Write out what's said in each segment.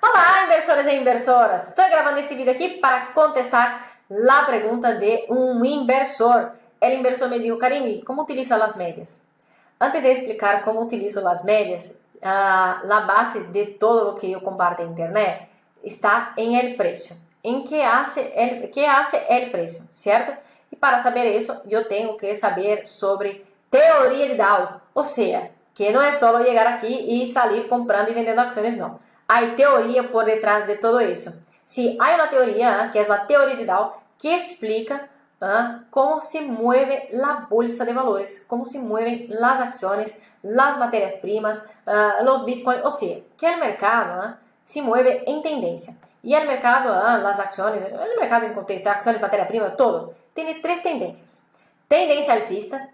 Olá, inversores e inversoras! Estou gravando este vídeo aqui para contestar la pregunta de un inversor. El inversor me dijo, Karine, ¿cómo utiliza las medias? Antes de explicar cómo utilizo las medias, la base de todo lo que yo comparto en internet está en el precio. En qué hace el precio, ¿cierto? Y para saber eso, yo tengo que saber sobre teoría de Dow. O sea, que no es solo llegar aquí y salir comprando y vendiendo acciones, no. Hay teoría por detrás de todo eso. Sí, hay una teoría, que es la teoría de Dow, que explica cómo se mueve la bolsa de valores, cómo se mueven las acciones, las materias primas, los bitcoins, o sea, que el mercado se mueve en tendencia. Y el mercado, las acciones, el mercado en contexto, acciones, materia prima, todo, tiene tres tendencias. Tendencia alcista,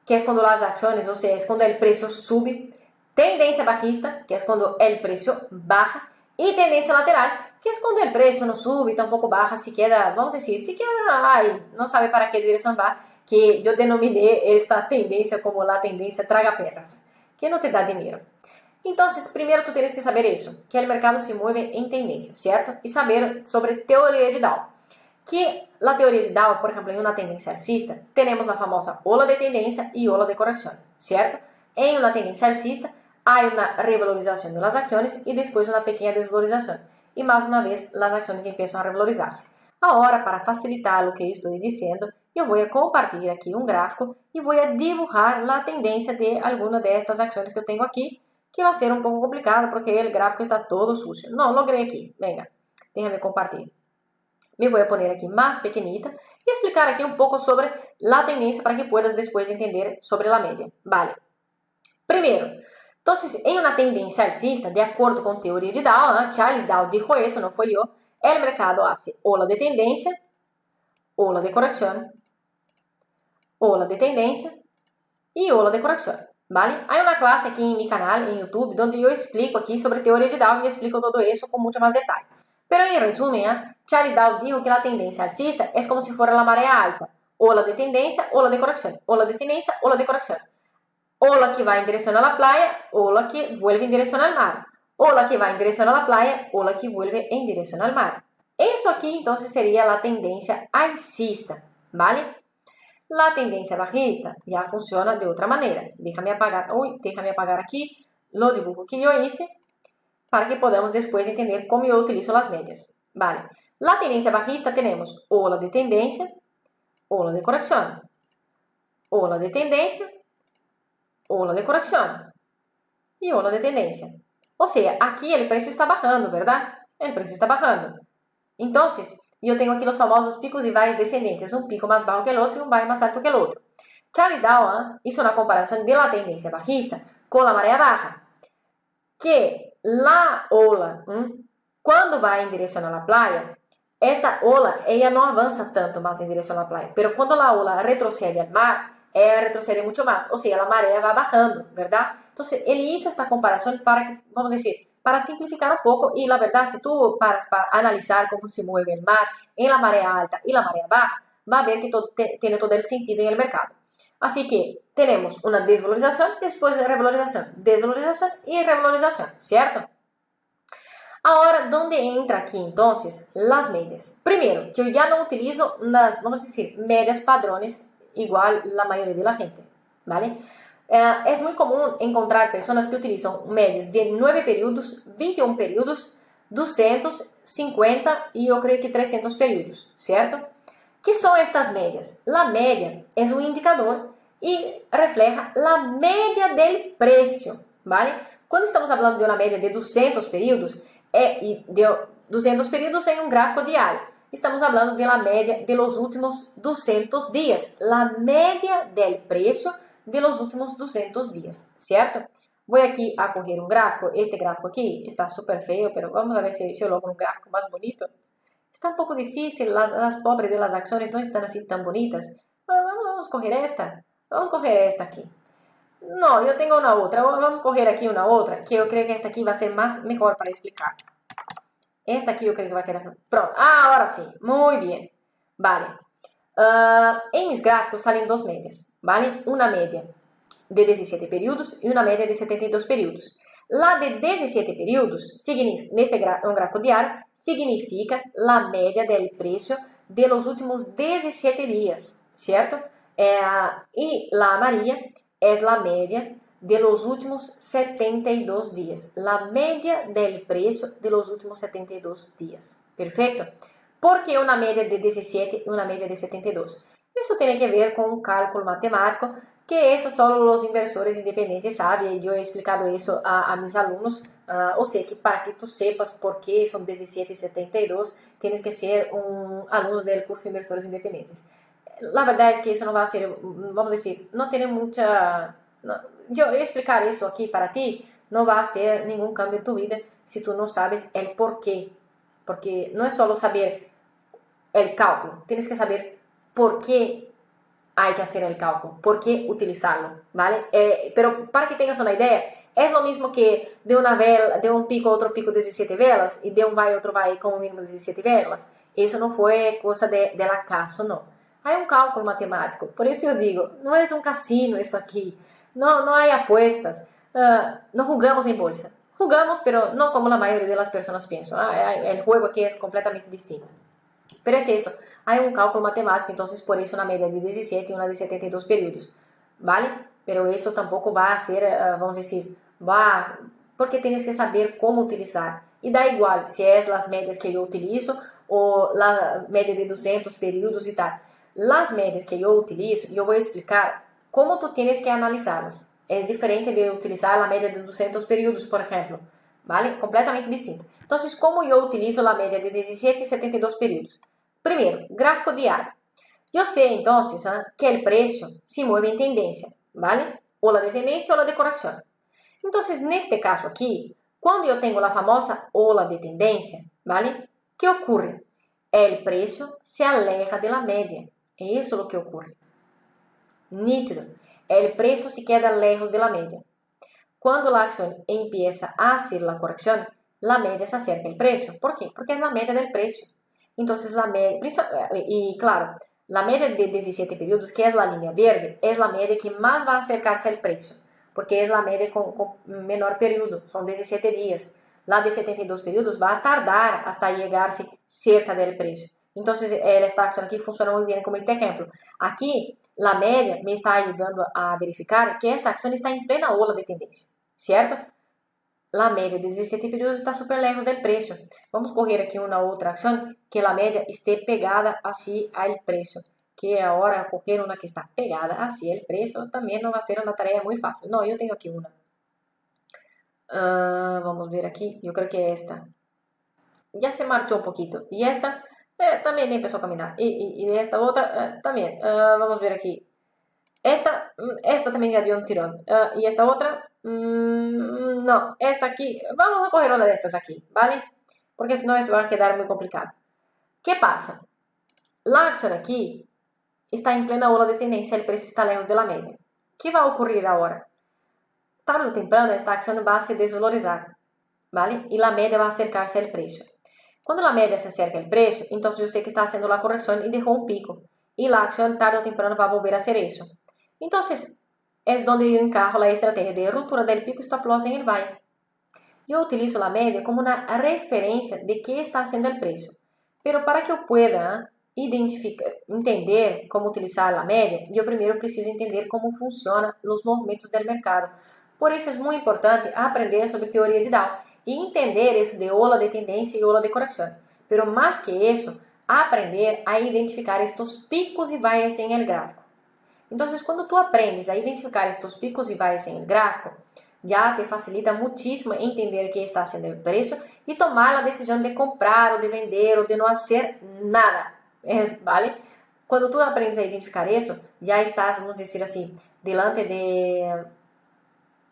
que es cuando las acciones, o sea, es cuando el precio sube. Tendencia bajista, que es cuando el precio baja. Y tendencia lateral, que es cuando el precio no sube, tampoco baja, se queda, vamos a decir, se queda ahí, no sabe para qué dirección va, que yo denominé esta tendencia como la tendencia traga perras, que no te da dinero. Entonces, primero tú tienes que saber eso, que el mercado se mueve en tendencia, ¿cierto? Y saber sobre teoría de Dow. Que la teoría de Dow, por ejemplo, en una tendencia alcista, tenemos la famosa ola de tendencia y ola de corrección, ¿cierto? En una tendencia alcista hay una revalorización de las acciones y después una pequeña desvalorización. Y más una vez las acciones empiezan a revalorizarse. Ahora, para facilitar lo que yo estoy diciendo, yo voy a compartir aquí un gráfico y voy a dibujar la tendencia de alguna de estas acciones que yo tengo aquí, que va a ser un poco complicado porque el gráfico está todo sucio. No, logré aquí. Venga, déjame compartir. Me voy a poner aquí más pequeñita y explicar aquí un poco sobre la tendencia para que puedas después entender sobre la media. Vale. Primero, entonces, en una tendencia alcista, de acuerdo con teoría de Dow, Charles Dow dijo eso, no fue yo, el mercado hace ola de tendencia, ola de corrección, ola de tendencia y ola de corrección. ¿Vale? Hay una clase aquí en mi canal, en YouTube, donde yo explico aquí sobre teoría de Dow y explico todo eso con mucho más detalle. Pero en resumen, Charles Dow dijo que la tendencia alcista es como si fuera la marea alta. Ola de tendencia, ola de corrección. Ola de tendencia, ola de corrección. Ola que va en dirección a la playa, ola que vuelve en dirección al mar. Ola que va en dirección a la playa, ola que vuelve en dirección al mar. Eso aquí entonces sería la tendencia alcista, ¿vale? La tendencia bajista ya funciona de otra manera. Déjame apagar aquí lo dibujo que yo hice para que podamos después entender cómo yo utilizo las medias. Vale. La tendencia bajista tenemos ola de tendencia, ola de corrección, ola de tendencia, ola de corrección y ola de tendencia. O sea, aquí el precio está bajando, ¿verdad? El precio está bajando. Entonces, yo tengo aquí los famosos picos y valles descendentes, un pico más bajo que el otro y un valle más alto que el otro. Charles Dow hizo una comparación de la tendencia bajista con la marea baja, que la ola, cuando va en dirección a la playa, esta ola, ella no avanza tanto más en dirección a la playa, pero cuando la ola retrocede al mar, ella retrocede mucho más, o sea, la marea va bajando, ¿verdad? Entonces, él hizo esta comparación para que, vamos a decir, para simplificar un poco, y la verdad, si tú paras para analizar cómo se mueve el mar en la marea alta y la marea baja, va a ver que tiene todo el sentido en el mercado. Así que tenemos una desvalorización, después de revalorización, desvalorización y revalorización, ¿cierto? Ahora, ¿dónde entra aquí entonces las medias? Primero, yo ya no utilizo las, vamos a decir, medias padrones igual la mayoría de la gente, ¿vale? Es muy común encontrar personas que utilizan medias de 9 períodos, 21 períodos, 250 y yo creo que 300 períodos, ¿cierto? ¿Qué son estas medias? La media es un indicador y refleja la media del precio, ¿vale? Cuando estamos hablando de una media de 200 períodos, de 200 períodos en un gráfico diario, estamos hablando de la media de los últimos 200 días, la media del precio de los últimos 200 días, ¿cierto? Voy aquí a coger un gráfico, este gráfico aquí está súper feo, pero vamos a ver si yo logro un gráfico más bonito. Está un poco difícil, las pobres de las acciones no están así tan bonitas. Vamos a coger esta. Vamos a coger esta aquí. No, yo tengo una otra. Vamos a coger aquí una otra, que yo creo que esta aquí va a ser mejor para explicar. Esta aquí yo creo que va a quedar... Pronto. Ahora sí. Muy bien. Vale. En mis gráficos salen dos medias, ¿vale? Una media de 17 períodos y una media de 72 períodos. La de 17 períodos, um gráfico diário, significa a média do preço de los últimos 17 dias, certo? E la amarilla é a média de los últimos 72 dias. La média del preço de los últimos 72 dias. Perfeito? Por que uma média de 17 e uma média de 72? Isso tem que ver com um cálculo matemático que isso só os inversores independentes sabem, e eu he explicado isso a mis alunos, ou seja, que para que tu sepas por que são 17 e 72, tens que ser um aluno do curso de Inversores Independentes. A verdade é que isso não vai ser, vamos dizer, não tem muita... Eu explicar isso aqui para ti não vai ser nenhum cambio em tu vida se tu não sabes o porquê. Porque não é só saber o cálculo, tens que saber por que hay que hacer el cálculo, por qué utilizarlo, ¿vale? Pero para que tengas una idea, es lo mismo que de una vela, de un pico a otro pico 17 velas, y de un valle a otro valle con un mínimo de 17 velas. Eso no fue cosa del acaso, no. Hay un cálculo matemático, por eso yo digo, no es un casino eso aquí, no hay apuestas, no jugamos en bolsa. Jugamos, pero no como la mayoría de las personas piensan. El juego aquí es completamente distinto. Pero es eso, hay un cálculo matemático, entonces por eso una media de 17 y una de 72 períodos, ¿vale? Pero eso tampoco va a ser, vamos a decir, porque tienes que saber cómo utilizar. Y da igual si es las medias que yo utilizo o la media de 200 períodos y tal. Las medias que yo utilizo, yo voy a explicar cómo tú tienes que analizarlas. Es diferente de utilizar la media de 200 períodos, por ejemplo, ¿vale? Completamente distinto. Entonces, ¿cómo yo utilizo la media de 17 y 72 períodos? Primero, gráfico diario. Yo sé entonces que el precio se mueve en tendencia, ¿vale? O la de tendencia o la de corrección. Entonces, en este caso aquí, cuando yo tengo la famosa ola de tendencia, ¿vale? ¿Qué ocurre? El precio se aleja de la media. Eso es lo que ocurre. Nítido. El precio se queda lejos de la media. Cuando la acción empieza a hacer la corrección, la media se acerca al precio. ¿Por qué? Porque es la media del precio. Entonces, la media, y claro, la media de 17 períodos, que es la línea verde, es la media que más va a acercarse al precio, porque es la media con menor periodo, son 17 días. La de 72 períodos va a tardar hasta llegarse cerca del precio. Entonces, esta acción aquí funciona muy bien como este ejemplo. Aquí, la media me está ayudando a verificar que esta acción está en plena ola de tendencia, ¿cierto? La media de 17 períodos está super lejos del precio. Vamos correr aqui uma outra ação que a média esteja pegada assim ao preço. Que agora correr uma que está pegada assim ao preço também não vai ser uma tarefa muito fácil. Não, eu tenho aqui uma. Vamos ver aqui. Eu creio que é esta. Já se marchou um pouquinho. E esta também nem começou a caminhar. E esta outra também. Vamos ver aqui. Esta também já deu um tirão. E esta outra... no, esta aquí, vamos a coger una de estas aquí, ¿vale? Porque si no eso va a quedar muy complicado. ¿Qué pasa? La acción aquí está en plena ola de tendencia, el precio está lejos de la media. ¿Qué va a ocurrir ahora? Tarde o temprano esta acción va a se desvalorizar, ¿vale? Y la media va a acercarse al precio. Cuando la media se acerca al precio, entonces yo sé que está haciendo la corrección y dejó un pico. Y la acción tarde o temprano va a volver a hacer eso. Entonces, es donde yo encajo la estrategia de ruptura del pico stop loss en el valle. Yo utilizo la media como una referencia de qué está haciendo el precio. Pero para que yo pueda entender cómo utilizar la media, yo primero preciso entender cómo funcionan los movimientos del mercado. Por eso es muy importante aprender sobre teoría de Dow y entender eso de ola de tendencia y ola de corrección. Pero más que eso, aprender a identificar estos picos y valles en el gráfico. Entonces, cuando tú aprendes a identificar estos picos y valles en el gráfico, ya te facilita muchísimo entender qué está haciendo el precio y tomar la decisión de comprar o de vender o de no hacer nada, ¿vale? Cuando tú aprendes a identificar eso, ya estás, vamos a decir así, delante de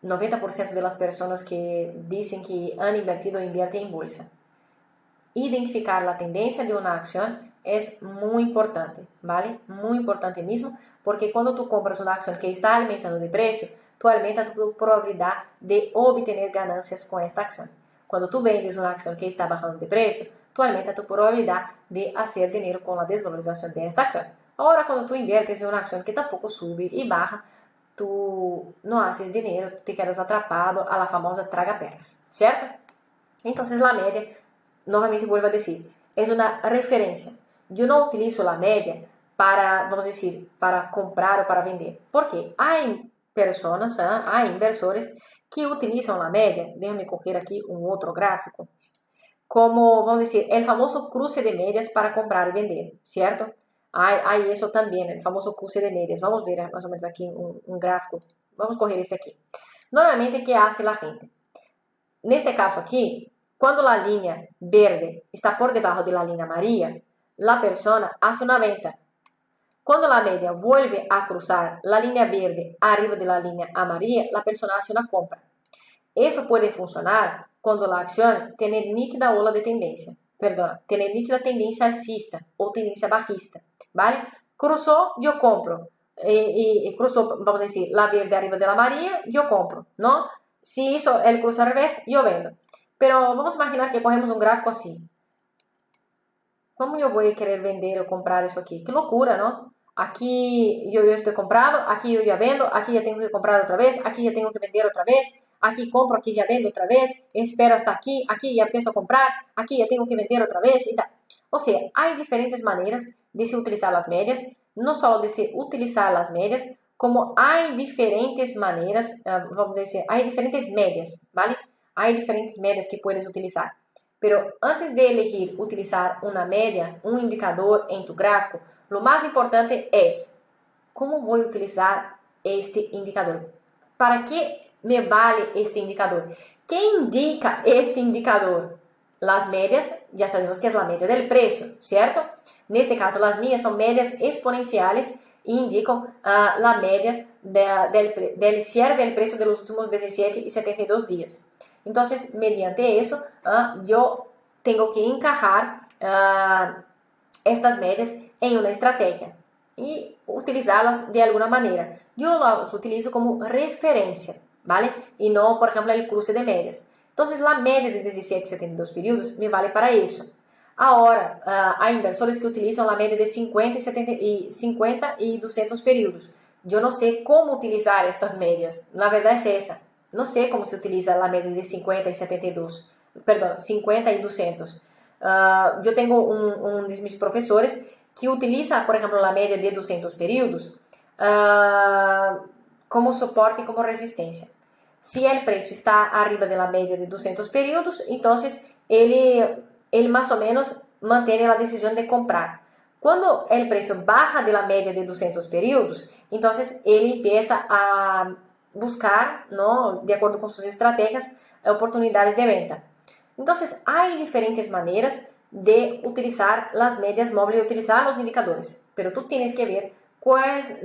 90% de las personas que dicen que han invertido o invierten en bolsa. Identificar la tendencia de una acción es muy importante, ¿vale? Muy importante mismo, porque cuando tú compras una acción que está aumentando de precio, tú aumentas tu probabilidad de obtener ganancias con esta acción. Cuando tú vendes una acción que está bajando de precio, tú aumentas tu probabilidad de hacer dinero con la desvalorización de esta acción. Ahora, cuando tú inviertes en una acción que tampoco sube y baja, tú no haces dinero, te quedas atrapado a la famosa traga-perras, ¿cierto? Entonces la media, novamente vuelvo a decir, es una referencia. Yo no utilizo la media para, vamos a decir, para comprar o para vender. ¿Por qué? Hay personas, hay inversores que utilizan la media, déjame coger aquí un otro gráfico, como, vamos a decir, el famoso cruce de medias para comprar y vender, ¿cierto? Hay eso también, el famoso cruce de medias. Vamos a ver más o menos aquí un gráfico. Vamos a coger este aquí. Normalmente, ¿qué hace la gente? Neste caso aqui, quando a linha verde está por debaixo da linha amarilla, a pessoa hace uma venta. Quando a média vuelve a cruzar a linha verde arriba da linha amarilla, a pessoa hace uma compra. Isso pode funcionar quando a ação tem nítida ola de tendência, tem nítida tendência alcista ou tendência bajista, ¿vale? Cruzou, eu compro. Cruzou, vamos dizer, a verde arriba da amarilla, eu compro, não? Si hizo el cruce al revés, yo vendo. Pero vamos a imaginar que cogemos un gráfico así. ¿Cómo yo voy a querer vender o comprar eso aquí? Qué locura, ¿no? Aquí yo estoy comprado, aquí yo ya vendo, aquí ya tengo que comprar otra vez, aquí ya tengo que vender otra vez, aquí compro, aquí ya vendo otra vez, espero hasta aquí ya empiezo a comprar, aquí ya tengo que vender otra vez y tal. O sea, hay diferentes maneras de se utilizar las medias, no solo de se utilizar las medias, como hay diferentes maneras, vamos dizer, hay diferentes medias, ¿vale? Hay diferentes medias que puedes utilizar. Pero antes de elegir utilizar una media, un indicador en tu gráfico, lo más importante es, ¿cómo voy a utilizar este indicador? ¿Para qué me vale este indicador? ¿Qué indica este indicador? Las medias, ya sabemos que es la media del precio, ¿cierto? En este caso, las mías son medias exponenciales e indicam a média del cierre del precio de los últimos 17 y 72 días. Entonces, mediante eso, yo tengo que encajar estas medias en una estrategia y utilizarlas de alguna manera. Yo las utilizo como referencia, ¿vale? Y no, por ejemplo, el cruce de medias. Entonces, la media de 17 y 72 periodos me vale para eso. Agora, há inversores que utilizam a média de 50 e 200 períodos. Eu não sei como utilizar estas médias. Na verdade é essa. Não sei como se utiliza a média de 50 e 72. Perdão, 50 e 200. Eu tenho um dos meus professores que utiliza, por exemplo, a média de 200 períodos como suporte e como resistência. Se o preço está arriba da média de 200 períodos, então ele mais ou menos mantém a decisão de comprar. Quando o preço baja de la média de 200 períodos, então ele empieza a buscar, ¿no? De acordo com suas estratégias, oportunidades de venta. Então, há diferentes maneiras de utilizar as médias móveis e utilizar os indicadores, pero tú tienes que ver quais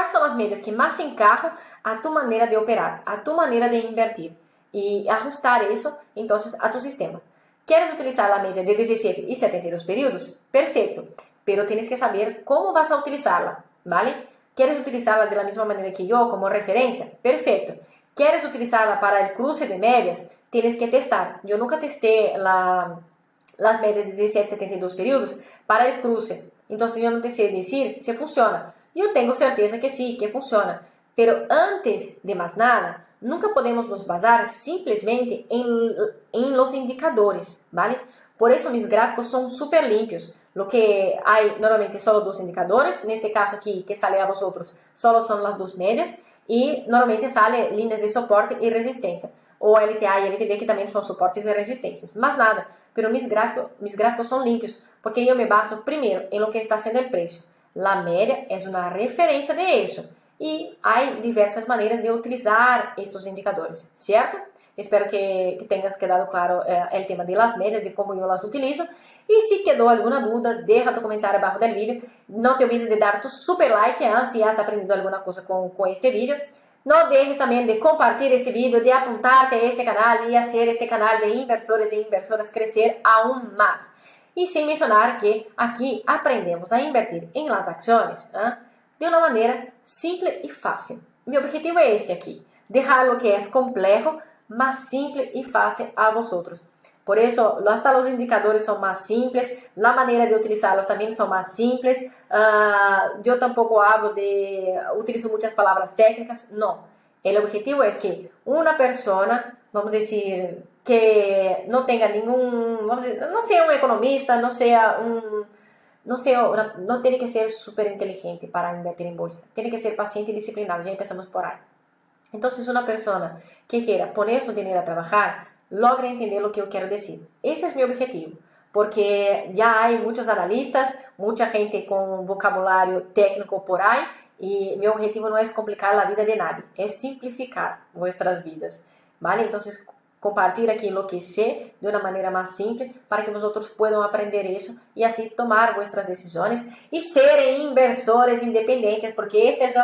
são as médias que mais se encaixam a tu maneira de operar, a tu maneira de invertir. Y ajustar eso entonces a tu sistema. ¿Quieres utilizar la media de 17 y 72 periodos? Perfecto, pero tienes que saber cómo vas a utilizarla, ¿vale? ¿Quieres utilizarla de la misma manera que yo, como referencia? Perfecto. ¿Quieres utilizarla para el cruce de medias? Tienes que testar. Yo nunca testé las medias de 17 y 72 periodos para el cruce, entonces yo no te sé decir si funciona. Yo tengo certeza que sí, que funciona, pero antes de más nada, nunca podemos nos basar simplesmente en los indicadores, ¿vale? Por eso mis gráficos son súper limpios. Lo que hay normalmente solo dos indicadores, en este caso aquí que sale a vosotros, solo son las dos medias y normalmente sale líneas de soporte y resistencia, o LTA y LTB que también son soportes y resistencias, más nada. Pero mis gráficos son limpios porque yo me baso primero en lo que está haciendo el precio. La media es una referencia de eso. E há diversas maneiras de utilizar estes indicadores, certo? Espero que tenhas quedado claro o tema de las médias, de como eu las utilizo. E se quedou alguma dúvida, deixa tu comentário abaixo do vídeo. Não te olvides de dar tu super like se has aprendido alguma coisa com este vídeo. Não deixes também de compartilhar este vídeo, de apuntarte a este canal e fazer este canal de inversores e inversoras crescer aún mais. E sem mencionar que aqui aprendemos a invertir em las ações, de uma maneira simples e fácil. Meu objetivo é este aqui, deixar o que é complexo, mas simples e fácil a vosotros. Por eso, hasta los indicadores son más simples, la manera de utilizarlos también son más simples. Yo tampoco utilizo muchas palabras técnicas, no. El objetivo es que una persona, vamos a decir, que no tenga ningún, vamos a decir, no sea un economista, no tiene que ser súper inteligente para invertir en bolsa. Tiene que ser paciente y disciplinado, ya empezamos por ahí. Entonces, una persona que quiera poner su dinero a trabajar, logra entender lo que yo quiero decir. Ese es mi objetivo, porque ya hay muchos analistas, mucha gente con vocabulario técnico por ahí, y mi objetivo no es complicar la vida de nadie, es simplificar nuestras vidas, ¿vale? Entonces, compartir aquí lo que sé de una manera más simple para que vosotros puedan aprender eso y así tomar vuestras decisiones y ser inversores independientes, porque este es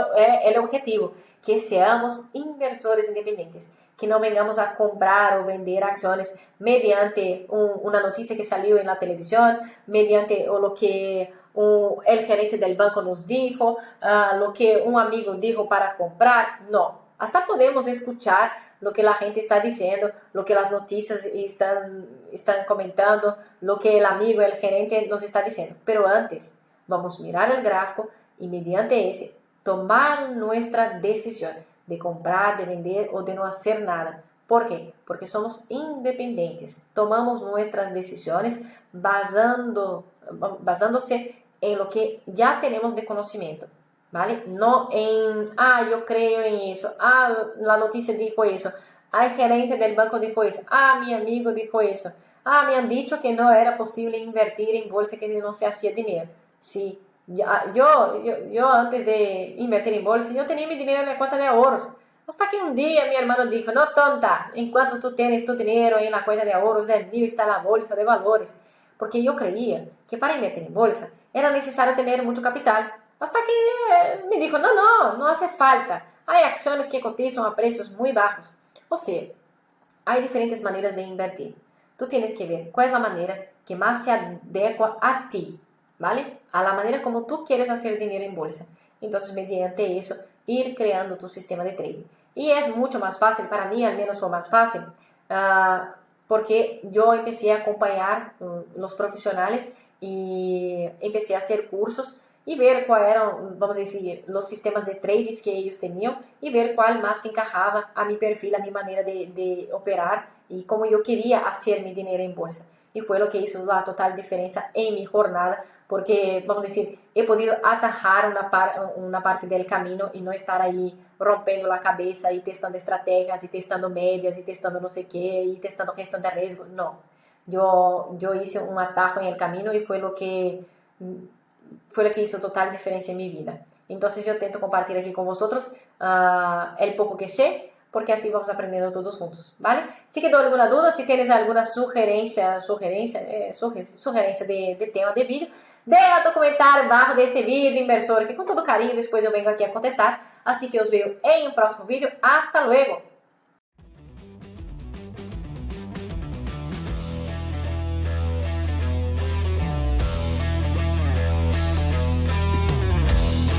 el objetivo, que seamos inversores independientes, que no vengamos a comprar o vender acciones mediante una noticia que salió en la televisión, mediante lo que el gerente del banco nos dijo, lo que un amigo dijo para comprar. No, hasta podemos escuchar lo que la gente está diciendo, lo que las noticias están comentando, lo que el amigo, el gerente nos está diciendo. Pero antes, vamos a mirar el gráfico y mediante ese tomar nuestra decisión de comprar, de vender o de no hacer nada. ¿Por qué? Porque somos independientes. Tomamos nuestras decisiones basándose en lo que ya tenemos de conocimiento, ¿vale? No en, yo creo en eso, la noticia dijo eso, el gerente del banco dijo eso, mi amigo dijo eso, me han dicho que no era posible invertir en bolsa, que no se hacía dinero. Sí. Yo antes de invertir en bolsa, yo tenía mi dinero en la cuenta de ahorros. Hasta que un día mi hermano dijo, no tonta, enquanto tú tienes tu dinero en la cuenta de ahorros, el mío está en la bolsa de valores. Porque yo creía que para invertir en bolsa era necesario tener mucho capital. Hasta que me dijo, no hace falta. Hay acciones que cotizan a precios muy bajos. O sea, hay diferentes maneras de invertir. Tú tienes que ver cuál es la manera que más se adecua a ti, ¿vale? A la manera como tú quieres hacer dinero en bolsa. Entonces, mediante eso, ir creando tu sistema de trading. Y es mucho más fácil, para mí al menos fue más fácil, porque yo empecé a acompañar los profesionales y empecé a hacer cursos y ver cuáles eran, vamos a decir, los sistemas de trading que ellos tenían y ver cuál más se encajaba a mi perfil, a mi manera de operar y cómo yo quería hacer mi dinero en bolsa. Y fue lo que hizo la total diferencia en mi jornada, porque, vamos a decir, he podido atajar una parte del camino y no estar ahí rompiendo la cabeza y testando estrategias y testando medias y testando no sé qué y testando gestión de riesgo. No, yo hice un atajo en el camino y fue lo que hizo total diferencia en mi vida. Entonces yo intento compartir aquí con vosotros el poco que sé, porque así vamos aprendiendo todos juntos, ¿vale? Si quedó alguna duda, si tienes alguna sugerencia de tema de vídeo, deja tu comentário abajo deste vídeo, inversor, que com todo carinho depois eu venho aqui a contestar. Assim que eu os vejo em um próximo vídeo. Hasta luego!